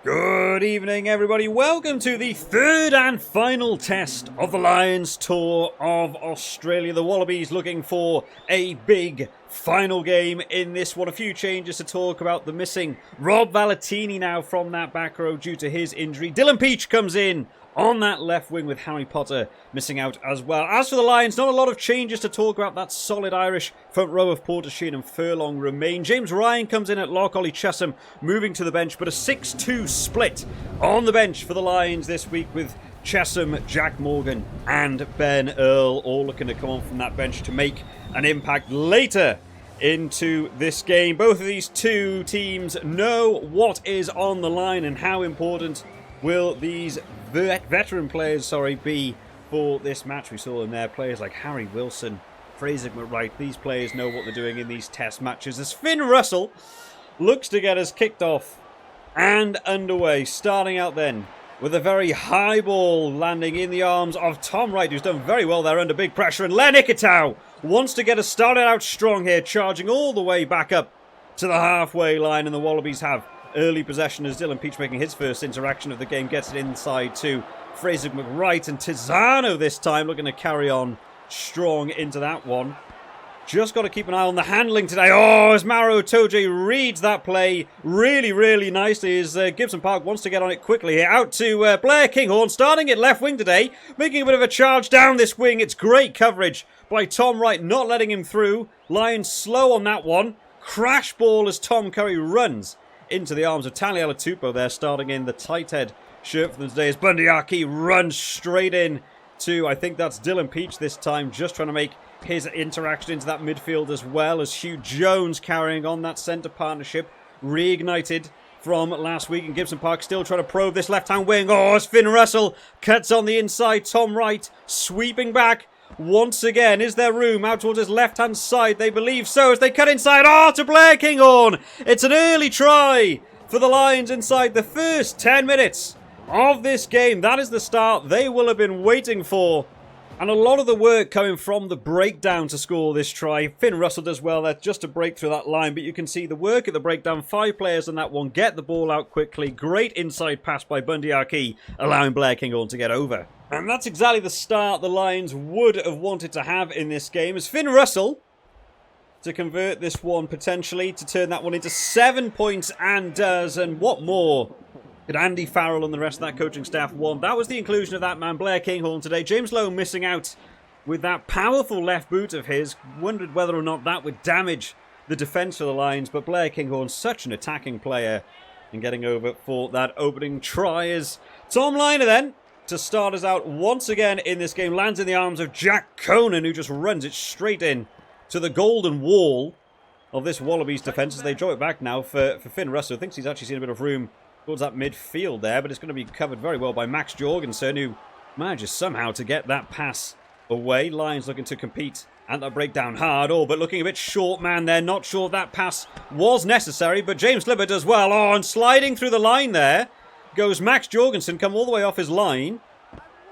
Good evening, everybody. Welcome to the third and final test of the Lions tour of Australia. The Wallabies looking for a big final game in this one. A few changes to talk about. The missing Rob Valetini now from that back row due to his injury. Dylan Peach comes in on that left wing with Harry Potter missing out as well. As for the Lions, not a lot of changes to talk about. That solid Irish front row of Porter, Sheehan and Furlong remain. James Ryan comes in at lock, Ollie Chessum moving to the bench, but a 6-2 split on the bench for the Lions this week with Chessum, Jack Morgan and Ben Earl all looking to come on from that bench to make an impact later into this game. Both of these two teams know what is on the line and how important will these veteran players, be for this match. We saw in there players like Harry Wilson, Fraser McWright. These players know what they're doing in these test matches. As Finn Russell looks to get us kicked off and underway, starting out then with a very high ball landing in the arms of Tom Wright, who's done very well there under big pressure. And Len Ikitau wants to get us started out strong here, charging all the way back up to the halfway line, and the Wallabies have early possession as Dylan Peach, making his first interaction of the game, gets it inside to Fraser McWright, and Tizano this time looking to carry on strong into that one. Just got to keep an eye on the handling today. Oh, as Maro Toje reads that play really nicely as Gibson Park wants to get on it quickly here. Out to Blair Kinghorn, starting at left wing today, making a bit of a charge down this wing. It's great coverage by Tom Wright, not letting him through. Lions slow on that one. Crash ball as Tom Curry runs into the arms of Taliala Tupou there, starting in the tight head shirt for them today as Bundy Aki runs straight in to, I think that's Dylan Peach this time, just trying to make his interaction into that midfield as well as Hugh Jones carrying on that centre partnership, reignited from last week, and Gibson Park still trying to probe this left-hand wing. Oh, as Finn Russell cuts on the inside, Tom Wright sweeping back once again. Is there room out towards his left-hand side? They believe so as they cut inside. Oh, to Blair Kinghorn. It's an early try for the Lions inside the first 10 minutes of this game. That is the start they will have been waiting for. And a lot of the work coming from the breakdown to score this try. Finn Russell does well there just to break through that line. But you can see the work at the breakdown. 5 players on that one. Get the ball out quickly. Great inside pass by Bundy Aki, allowing Blair Kinghorn to get over. And that's exactly the start the Lions would have wanted to have in this game. As Finn Russell to convert this one potentially, to turn that one into 7 points, and does. And what more could Andy Farrell and the rest of that coaching staff want? That was the inclusion of that man, Blair Kinghorn, today. James Lowe missing out with that powerful left boot of his. Wondered whether or not that would damage the defence for the Lions. But Blair Kinghorn, such an attacking player, and getting over for that opening try as Tom Liner then, to start us out once again in this game, lands in the arms of Jack Conan, who just runs it straight in to the golden wall of this Wallabies defence as they draw it back now for Finn Russell. Thinks he's actually seen a bit of room towards that midfield there, but it's going to be covered very well by Max Jorgensen, who manages somehow to get that pass away. Lions looking to compete at that breakdown hard. Oh, but looking a bit short man there. Not sure that pass was necessary, but James Libber does well. Oh, and sliding through the line there goes Max Jorgensen, come all the way off his line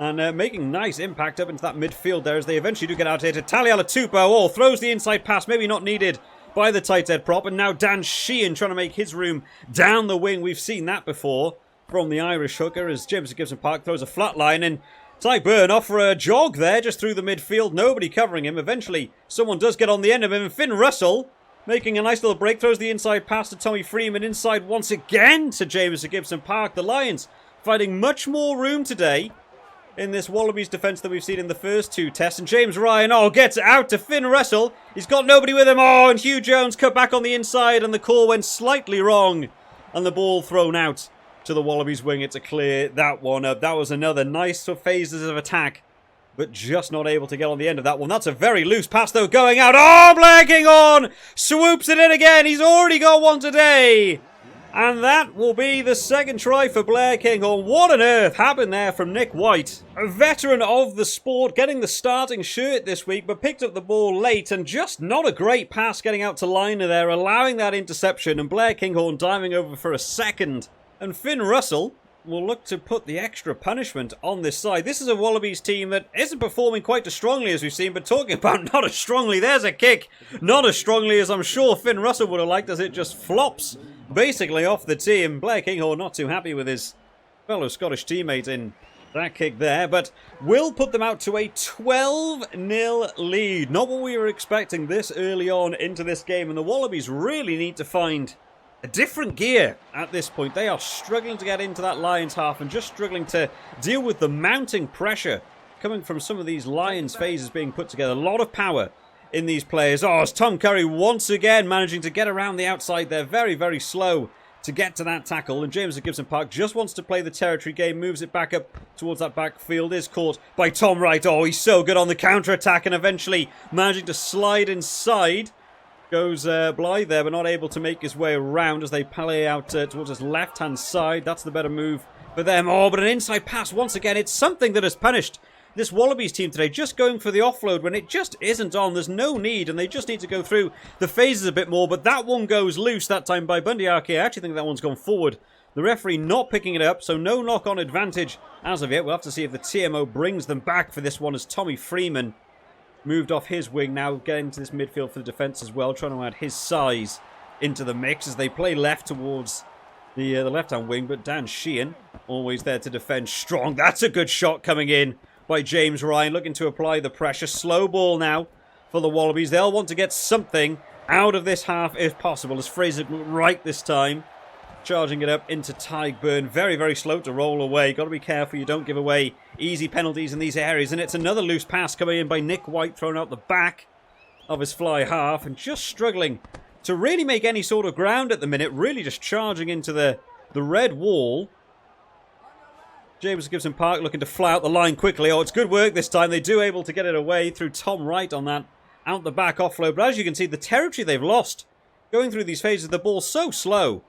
and making nice impact up into that midfield there as they eventually do get out here to Taliala Tupou. Oh, throws the inside pass, maybe not needed by the tight head prop, and now Dan Sheehan trying to make his room down the wing. We've seen that before from the Irish hooker as James Gibson Park throws a flat line, and Ty Byrne off for a jog there just through the midfield, nobody covering him. Eventually someone does get on the end of him, and Finn Russell making a nice little break, throws the inside pass to Tommy Freeman, inside once again to James Gibson Park. The Lions finding much more room today in this Wallabies defence than we've seen in the first 2 tests. And James Ryan, gets it out to Finn Russell. He's got nobody with him. And Hugh Jones cut back on the inside, and the call went slightly wrong, and the ball thrown out to the Wallabies wing. It's to clear that one up. That was another nice phases of attack, but just not able to get on the end of that one. That's a very loose pass, though, going out. Oh, Blair Kinghorn swoops it in again. He's already got one today. And that will be the second try for Blair Kinghorn. What on earth happened there from Nick White? A veteran of the sport, getting the starting shirt this week, but picked up the ball late, and just not a great pass getting out to Liner there, allowing that interception, and Blair Kinghorn diving over for a second. And Finn Russell will look to put the extra punishment on this side. This is a Wallabies team that isn't performing quite as strongly as we've seen, but talking about not as strongly, there's a kick. Not as strongly as I'm sure Finn Russell would have liked, as it just flops basically off the tee. And Blair Kinghorn not too happy with his fellow Scottish teammate in that kick there, but will put them out to a 12-0 lead. Not what we were expecting this early on into this game, and the Wallabies really need to find a different gear at this point. They are struggling to get into that Lions half and just struggling to deal with the mounting pressure coming from some of these Lions phases being put together. A lot of power in these players. Oh, it's Tom Curry once again managing to get around the outside there. Very, very slow to get to that tackle. And James at Gibson Park just wants to play the territory game, moves it back up towards that backfield. Is caught by Tom Wright. Oh, he's so good on the counter-attack and eventually managing to slide inside. Goes Blythe there, but not able to make his way around as they play out towards his left-hand side. That's the better move for them. Oh, but an inside pass once again. It's something that has punished this Wallabies team today. Just going for the offload when it just isn't on. There's no need, and they just need to go through the phases a bit more. But that one goes loose that time by Bundyaki. I actually think that one's gone forward. The referee not picking it up, so no knock-on advantage as of yet. We'll have to see if the TMO brings them back for this one as Tommy Freeman moved off his wing, now getting to this midfield for the defence as well, trying to add his size into the mix as they play left towards the left-hand wing. But Dan Sheehan, always there to defend strong. That's a good shot coming in by James Ryan, looking to apply the pressure. Slow ball now for the Wallabies. They'll want to get something out of this half if possible, as Fraser right this time, charging it up into Tyburn. Very, very slow to roll away. Got to be careful you don't give away easy penalties in these areas. And it's another loose pass coming in by Nick White, thrown out the back of his fly half, and just struggling to really make any sort of ground at the minute. Really just charging into the red wall. James Gibson Park looking to fly out the line quickly. Oh, it's good work this time. They do able to get it away through Tom Wright on that out the back offload. But as you can see, the territory they've lost going through these phases, the ball's so slow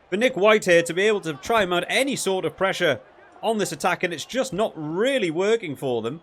for Nick White here to be able to try and mount any sort of pressure on this attack, and it's just not really working for them.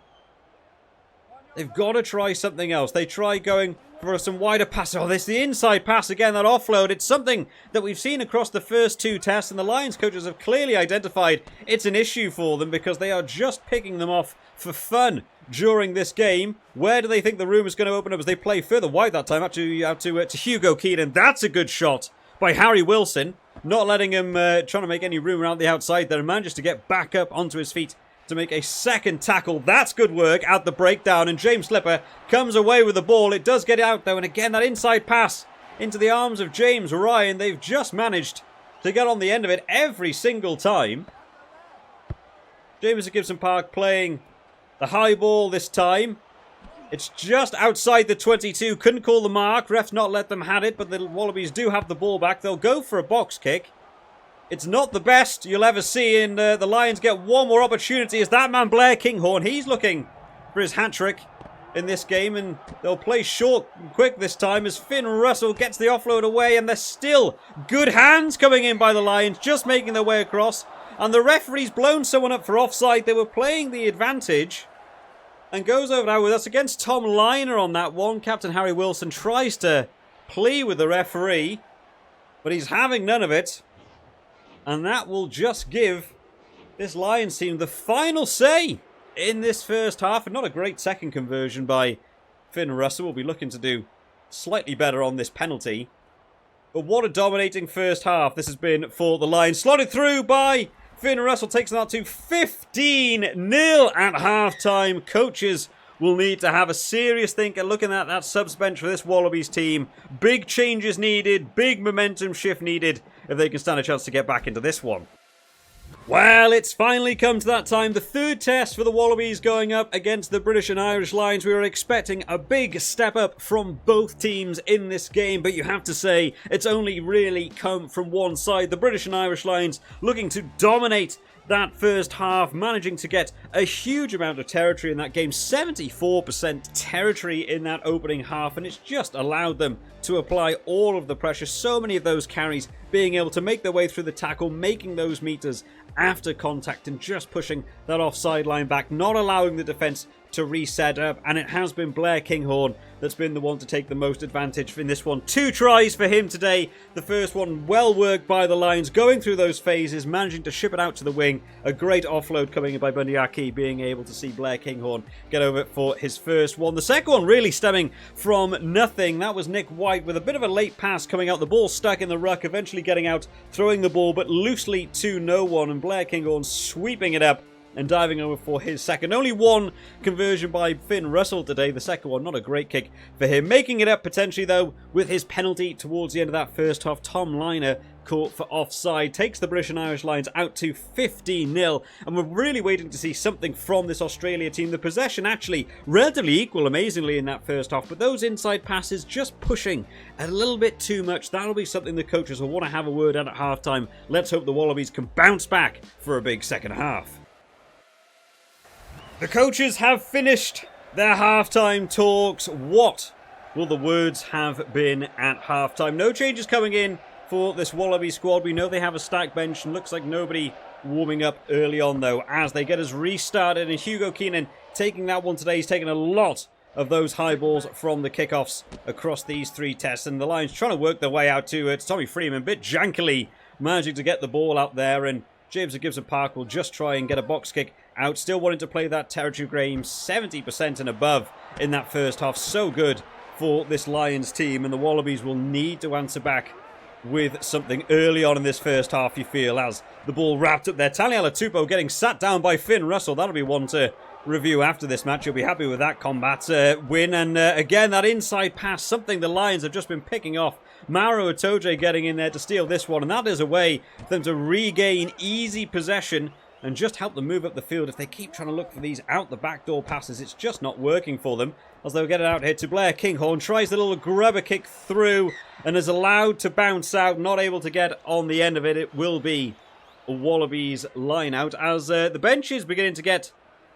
They've got to try something else. They try going for some wider pass. Oh, this the inside pass again, that offload. It's something that we've seen across the first two tests, and the Lions coaches have clearly identified it's an issue for them because they are just picking them off for fun during this game. Where do they think the room is going to open up as they play further wide that time? Out to Hugo Keenan. That's a good shot by Harry Wilson, not letting him trying to make any room around the outside there, and manages to get back up onto his feet to make a second tackle. That's good work out the breakdown, and James Slipper comes away with the ball. It does get out though, and again that inside pass into the arms of James Ryan. They've just managed to get on the end of it every single time. James at Gibson Park playing the high ball this time. It's just outside the 22. Couldn't call the mark. Refs not let them have it, but the Wallabies do have the ball back. They'll go for a box kick. It's not the best you'll ever see, and the Lions get one more opportunity as that man Blair Kinghorn, he's looking for his hat-trick in this game, and they'll play short and quick this time as Finn Russell gets the offload away, and there's still good hands coming in by the Lions, just making their way across, and the referee's blown someone up for offside. They were playing the advantage, and goes over now with us against Tom Liner on that one. Captain Harry Wilson tries to plea with the referee, but he's having none of it. And that will just give this Lions team the final say in this first half. And not a great second conversion by Finn Russell. We'll be looking to do slightly better on this penalty. But what a dominating first half this has been for the Lions. Slotted through by Finn Russell, takes them out to 15-0 at half-time. Coaches will need to have a serious think at looking at that subs bench for this Wallabies team. Big changes needed, big momentum shift needed if they can stand a chance to get back into this one. Well, it's finally come to that time. The third test for the Wallabies going up against the British and Irish Lions. We were expecting a big step up from both teams in this game, but you have to say it's only really come from one side. The British and Irish Lions looking to dominate that first half, managing to get a huge amount of territory in that game. 74% territory in that opening half, and it's just allowed them to apply all of the pressure. So many of those carries being able to make their way through the tackle, making those meters after contact, and just pushing that offside line back, not allowing the defence to reset up, and it has been Blair Kinghorn that's been the one to take the most advantage in this one. 2 tries for him today. The first one well worked by the Lions, going through those phases, managing to ship it out to the wing. A great offload coming in by Bundyaki, being able to see Blair Kinghorn get over it for his first one. The second one really stemming from nothing. That was Nick White with a bit of a late pass coming out. The ball stuck in the ruck, eventually getting out, throwing the ball, but loosely to no one, and Blair Kinghorn sweeping it up and diving over for his second. Only one conversion by Finn Russell today. The second one, not a great kick for him. Making it up potentially, though, with his penalty towards the end of that first half. Tom Liner caught for offside. Takes the British and Irish Lions out to 15-0. And we're really waiting to see something from this Australia team. The possession actually relatively equal, amazingly, in that first half. But those inside passes just pushing a little bit too much. That'll be something the coaches will want to have a word at halftime. Let's hope the Wallabies can bounce back for a big second half. The coaches have finished their halftime talks. What will the words have been at halftime? No changes coming in for this Wallaby squad. We know they have a stacked bench, and looks like nobody warming up early on, though, as they get us restarted. And Hugo Keenan taking that one today. He's taken a lot of those high balls from the kickoffs across these 3 tests. And the Lions trying to work their way out to Tommy Freeman, a bit jankily managing to get the ball out there. And James Gibson Park will just try and get a box kick out. Still wanting to play that territory game, 70% and above in that first half. So good for this Lions team, and the Wallabies will need to answer back with something early on in this first half, you feel, as the ball wrapped up there. Taniela Tupou getting sat down by Finn Russell. That'll be one to review after this match. You'll be happy with that combat win. And again, that inside pass, something the Lions have just been picking off. Mauro Itoje getting in there to steal this one, and that is a way for them to regain easy possession and just help them move up the field. If they keep trying to look for these out the back door passes, it's just not working for them, as they'll get it out here to Blair Kinghorn. Tries the little grubber kick through and is allowed to bounce out, not able to get on the end of it. It will be a Wallabies line out as the bench is beginning to get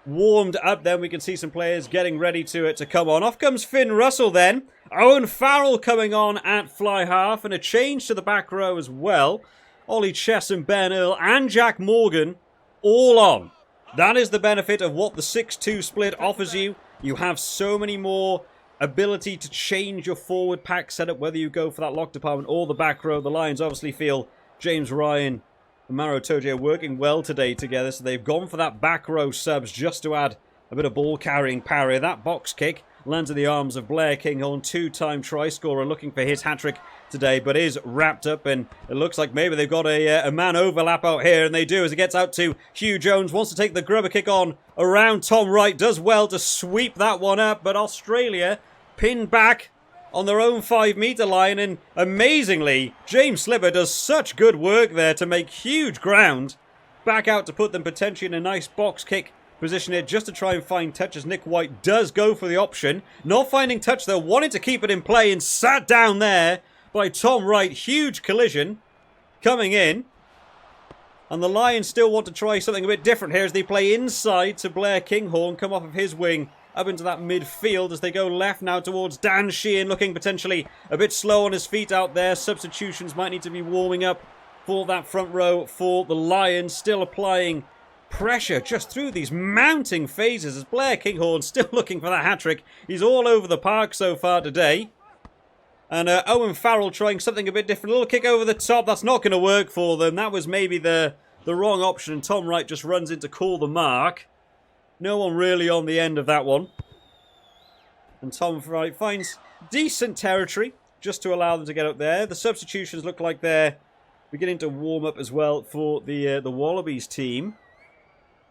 warmed up. Then we can see some players getting ready to come on. Off comes Finn Russell then. Owen Farrell coming on at fly half, and a change to the back row as well. Ollie Chess and Ben Earl and Jack Morgan all on. That is the benefit of what the 6-2 split offers you. You have so many more ability to change your forward pack setup, whether you go for that lock department or the back row. The Lions obviously feel James Ryan and Mauro Itoje are working well today together, so they've gone for that back row subs just to add a bit of ball carrying power. That box kick lands in the arms of Blair Kinghorn, 2-time try scorer, looking for his hat-trick today, but is wrapped up, and it looks like maybe they've got a man overlap out here, and they do, as it gets out to Hugh Jones. Wants to take the grubber kick on around Tom Wright, does well to sweep that one up, but Australia pinned back on their own 5-metre line, and amazingly, James Slipper does such good work there to make huge ground back out to put them potentially in a nice box kick position here, just to try and find touch, as Nick White does go for the option. Not finding touch though, wanting to keep it in play, and sat down there by Tom Wright. Huge collision coming in, and the Lions still want to try something a bit different here as they play inside to Blair Kinghorn, come off of his wing up into that midfield as they go left now towards Dan Sheehan, looking potentially a bit slow on his feet out there. Substitutions might need to be warming up for that front row for the Lions, still applying pressure just through these mounting phases as Blair Kinghorn still looking for that hat-trick. He's all over the park so far today. And Owen Farrell trying something a bit different. A little kick over the top. That's not going to work for them. That was maybe the wrong option. And Tom Wright just runs in to call the mark. No one really on the end of that one. And Tom Wright finds decent territory just to allow them to get up there. The substitutions look like they're beginning to warm up as well for the Wallabies team.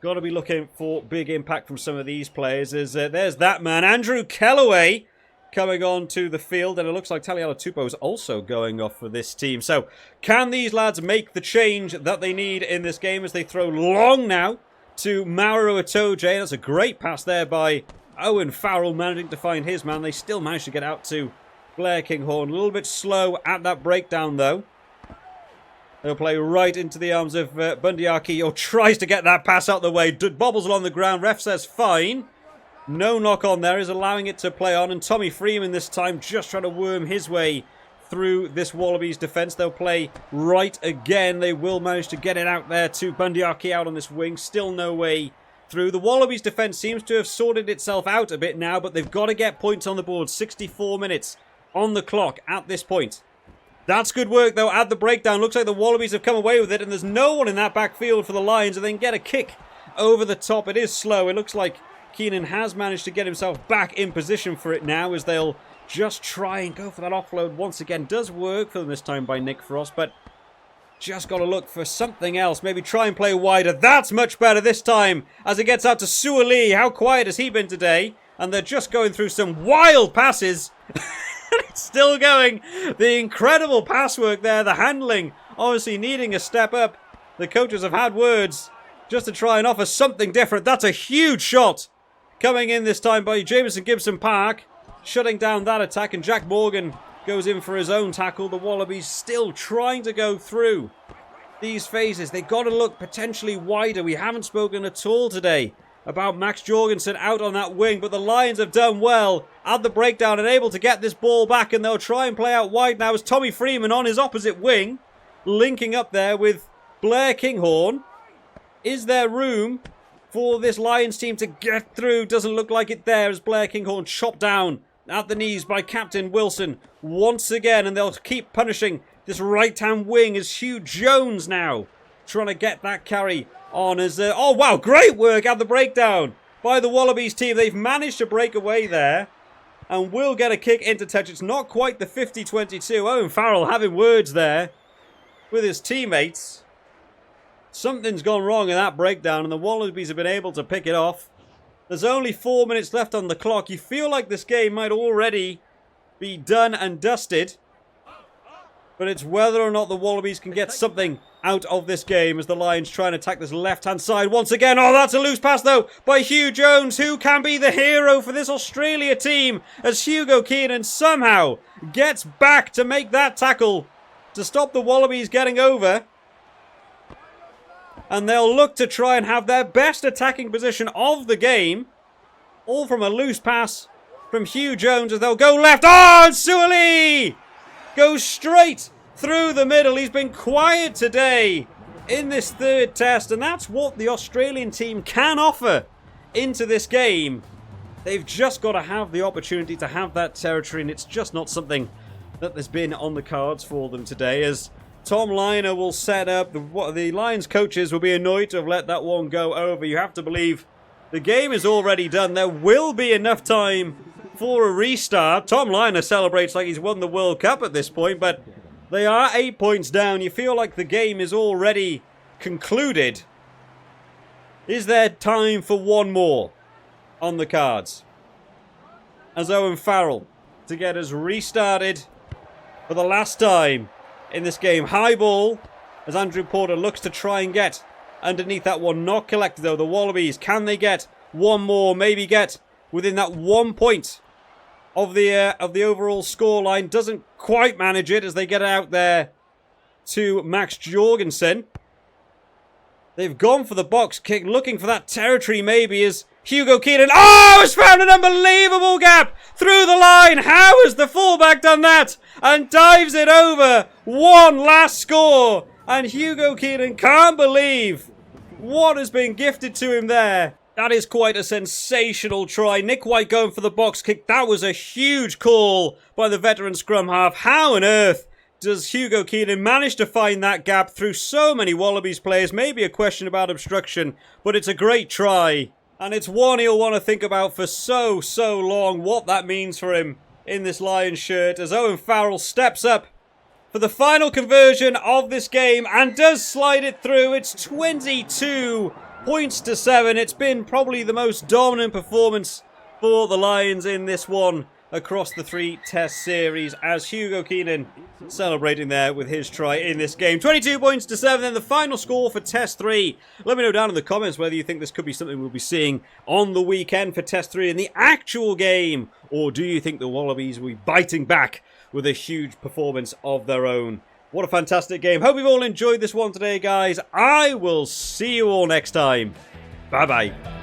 Got to be looking for big impact from some of these players. There's that man, Andrew Kellaway, coming on to the field. And it looks like Taniela Tupou is also going off for this team. So can these lads make the change that they need in this game as they throw long now to Mauro Itoje? That's a great pass there by Owen Farrell, managing to find his man. They still manage to get out to Blair Kinghorn. A little bit slow at that breakdown though. They'll play right into the arms of Bundyaki, or tries to get that pass out the way. Bobbles along the ground. Ref says fine. No knock on there, is allowing it to play on. And Tommy Freeman this time just trying to worm his way through this Wallabies defence. They'll play right again. They will manage to get it out there to Bundyaki out on this wing. Still no way through. The Wallabies defence seems to have sorted itself out a bit now, but they've got to get points on the board. 64 minutes on the clock at this point. That's good work, though, at the breakdown. Looks like the Wallabies have come away with it, and there's no one in that backfield for the Lions, and they can get a kick over the top. It is slow. It looks like Keenan has managed to get himself back in position for it now, as they'll just try and go for that offload once again. Does work for them this time by Nick Frost, but just got to look for something else. Maybe try and play wider. That's much better this time as it gets out to Suoli. How quiet has he been today? And they're just going through some wild passes. It's still going. The incredible pass work there. The handling obviously needing a step up. The coaches have had words just to try and offer something different. That's a huge shot coming in this time by Jamison Gibson Park, shutting down that attack, and Jack Morgan goes in for his own tackle. The Wallabies still trying to go through these phases. They've got to look potentially wider. We haven't spoken at all today about Max Jorgensen out on that wing, but the Lions have done well at the breakdown and able to get this ball back, and they'll try and play out wide now as Tommy Freeman on his opposite wing, linking up there with Blair Kinghorn. Is there room for this Lions team to get through? Doesn't look like it there as Blair Kinghorn chopped down at the knees by Captain Wilson once again, and they'll keep punishing this right-hand wing as Hugh Jones now trying to get that carry on as... oh, wow, great work at the breakdown by the Wallabies team. They've managed to break away there and will get a kick into touch. It's not quite the 50-22. Owen Farrell having words there with his teammates. Something's gone wrong in that breakdown, and the Wallabies have been able to pick it off. There's only 4 minutes left on the clock. You feel like this game might already be done and dusted, but it's whether or not the Wallabies can get something out of this game as the Lions try and attack this left-hand side once again. Oh, that's a loose pass, though, by Hugh Jones, who can be the hero for this Australia team as Hugo Keenan somehow gets back to make that tackle to stop the Wallabies getting over. And they'll look to try and have their best attacking position of the game, all from a loose pass from Hugh Jones as they'll go left. Oh, and Suoli goes straight through the middle. He's been quiet today in this third test, and that's what the Australian team can offer into this game. They've just got to have the opportunity to have that territory, and it's just not something that has been on the cards for them today, as Tom Liner will set up. The Lions coaches will be annoyed to have let that one go over. You have to believe the game is already done. There will be enough time for a restart. Tom Liner celebrates like he's won the World Cup at this point, but they are 8 points down. You feel like the game is already concluded. Is there time for one more on the cards? As Owen Farrell to get us restarted for the last time in this game. High ball as Andrew Porter looks to try and get underneath that one. Not collected, though. The Wallabies, can they get one more? Maybe get within that 1 point of the overall scoreline. Doesn't quite manage it as they get out there to Max Jorgensen. They've gone for the box kick, looking for that territory maybe as Hugo Keenan. Oh, has found an unbelievable gap through the line. How has the fullback done that? And dives it over. One last score. And Hugo Keenan can't believe what has been gifted to him there. That is quite a sensational try. Nick White going for the box kick. That was a huge call by the veteran scrum half. How on earth does Hugo Keenan manage to find that gap through so many Wallabies players? Maybe a question about obstruction, but it's a great try. And it's one he'll want to think about for so long, what that means for him in this Lions shirt, as Owen Farrell steps up for the final conversion of this game and does slide it through. It's 22 points to 7. It's been probably the most dominant performance for the Lions in this one across the 3 test series, as Hugo Keenan celebrating there with his try in this game. 22 points to 7, and the final score for test 3. Let me know down in the comments whether you think this could be something we'll be seeing on the weekend for test 3 in the actual game, or do you think the Wallabies will be biting back with a huge performance of their own? What a fantastic game. Hope you've all enjoyed this one today, guys. I will see you all next time. Bye-bye.